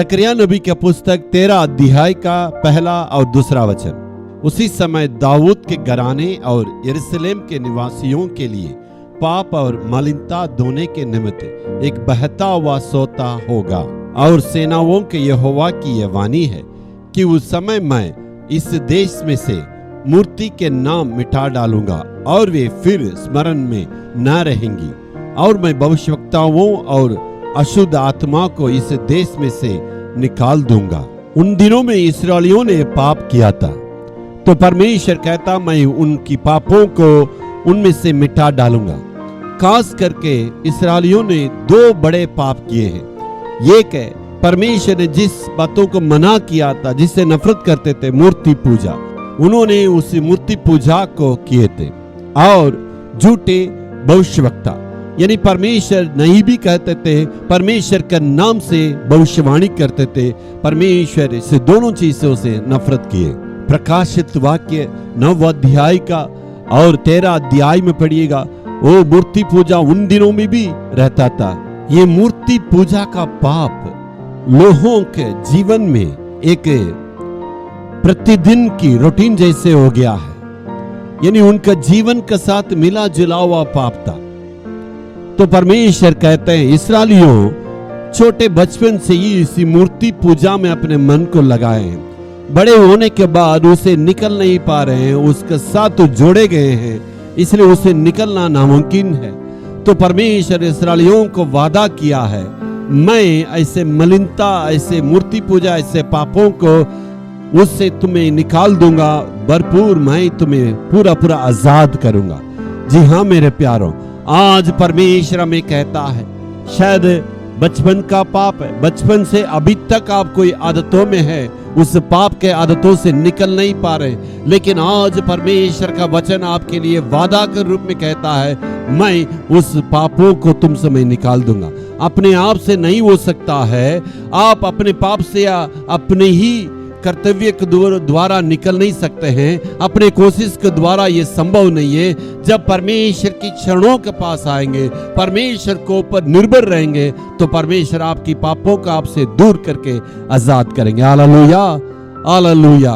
जकरिया नबी का पुस्तक 13 अध्याय का पहला और दूसरा वचन। उसी समय दाऊद के घराने और यरूशलेम के निवासियों के लिए पाप और मलिनता धोने के निमित्त एक बहता हुआ सोता होगा। और सेनाओं के यहोवा की यह वाणी है कि उस समय मैं इस देश में से मूर्ति के नाम मिटा डालूंगा और वे फिर स्मरण में न रहेंगी, और मैं भविष्यवक्ताओं और अशुद्ध आत्मा को इस देश में से निकाल दूंगा। उन दिनों में इस्राएलियों ने पाप किया था, तो परमेश्वर कहता मैं उनकी पापों को उनमें से मिटा डालूंगा। खास करके इस्राएलियों ने दो बड़े पाप किए हैं। एक है परमेश्वर ने जिस बातों को मना किया था, जिससे नफरत करते थे, मूर्ति पूजा, उन्होंने उस मूर्ति पूजा को किए थे। और झूठे भविष्यवक्ता, यानी परमेश्वर नहीं भी कहते थे, परमेश्वर के नाम से भविष्यवाणी करते थे, परमेश्वर से दोनों चीजों से नफरत किए। प्रकाशित वाक्य 9 अध्याय का और 13 अध्याय में पढ़िएगा, वो मूर्ति पूजा उन दिनों में भी रहता था। ये मूर्ति पूजा का पाप लोगों के जीवन में एक प्रतिदिन की रूटीन जैसे हो गया है, यानी उनका जीवन के साथ मिला जुला हुआ पाप था। तो परमेश्वर कहते हैं इस्राएलियों छोटे बचपन से ही इसी मूर्ति पूजा में अपने मन को लगाए हैं, बड़े होने के बाद उसे निकल नहीं पा रहे हैं, उसके साथ तो जोड़े गए हैं, इसलिए उसे निकलना नामुमकिन है। तो परमेश्वर इस्राएलियों को वादा किया है, मैं ऐसे मलिनता, ऐसे मूर्ति पूजा, ऐसे पापों को उससे तुम्हें निकाल दूंगा, भरपूर मैं तुम्हें पूरा पूरा आजाद करूंगा। जी हाँ मेरे प्यारों, आज परमेश्वर हमें कहता है, शायद बचपन का पाप है, बचपन से अभी तक आप कोई आदतों में है, उस पाप के आदतों से निकल नहीं पा रहे, लेकिन आज परमेश्वर का वचन आपके लिए वादा के रूप में कहता है, मैं उस पापों को तुमसे मैं निकाल दूंगा। अपने आप से नहीं हो सकता है, आप अपने पाप से या अपने ही कर्तव्य के द्वारा निकल नहीं सकते हैं, अपने कोशिश के द्वारा ये संभव नहीं है। जब परमेश्वर की चरणों के पास आएंगे, परमेश्वर को ऊपर निर्भर रहेंगे, तो परमेश्वर आपकी पापों को आपसे दूर करके आजाद करेंगे। Hallelujah, hallelujah.